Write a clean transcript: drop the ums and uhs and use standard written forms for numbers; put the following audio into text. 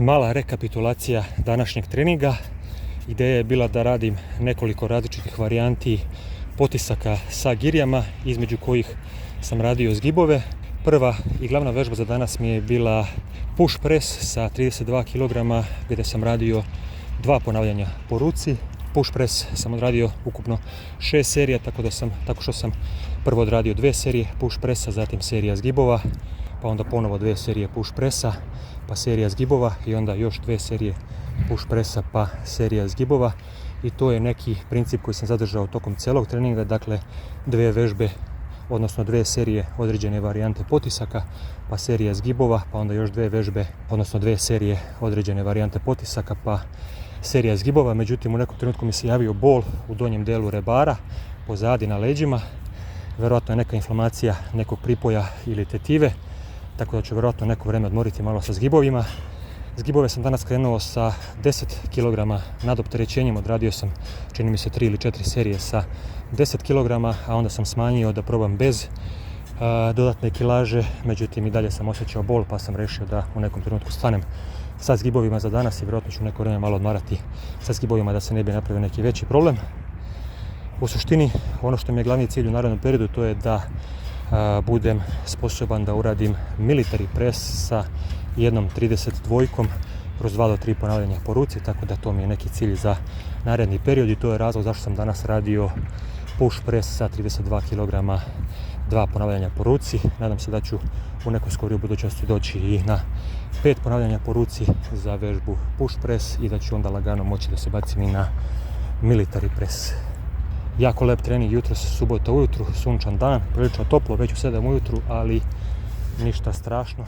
Mala rekapitulacija današnjeg treninga. Ideja je bila da radim nekoliko različitih varijanti potisaka sa girijama, između kojih sam radio zgibove. Prva i glavna vežba za danas mi je bila push press sa 32 kg gdje sam radio 2 ponavljanja po ruci. Push press sam odradio ukupno 6 serija, tako što sam prvo odradio 2 serije push pressa, zatim serija zgibova, pa onda ponovo 2 serije push pressa, pa serija zgibova i onda još 2 serije push pressa pa serija zgibova. I to je neki princip koji sam zadržao tokom cijelog treninga, dakle 2 vežbe, odnosno 2 serije određene varijante potisaka, pa serija zgibova, pa onda još 2 vežbe, odnosno 2 serije određene varijante potisaka, pa serija zgibova. Međutim, u nekom trenutku mi se javio bol u donjem delu rebara, pozadi na leđima. Vjerojatno je neka inflamacija nekog pripoja ili tetive, tako da ću vjerojatno neko vrijeme odmoriti malo sa zgibovima. Zgibove sam danas krenuo sa 10 kg nadopterećenjem, odradio sam čini mi se 3 ili 4 serije sa 10 kg, a onda sam smanjio da probam bez dodatne kilaže. Međutim, i dalje sam osjećao bol, pa sam rešio da u nekom trenutku stanem sa zgibovima za danas i vjerojatno ću neko vrijeme malo odmarati sa zgibovima da se ne bi napravio neki veći problem. U suštini, ono što mi je glavni cilj u narednom periodu, to je da budem sposoban da uradim military press sa jednom 32 kroz 2 do 3 ponavljanja po ruci, tako da to mi je neki cilj za naredni period i to je razlog zašto sam danas radio push press sa 32 kg, 2 ponavljanja po ruci. Nadam se da ću u nekoj skorijoj budućnosti doći i na 5 ponavljanja po ruci za vežbu push press i da ću onda lagano moći da se bacim i na military press. Jako lep trening jutros, subota ujutru, sunčan dan, prilično toplo, već u 7 ujutru, ali ništa strašno.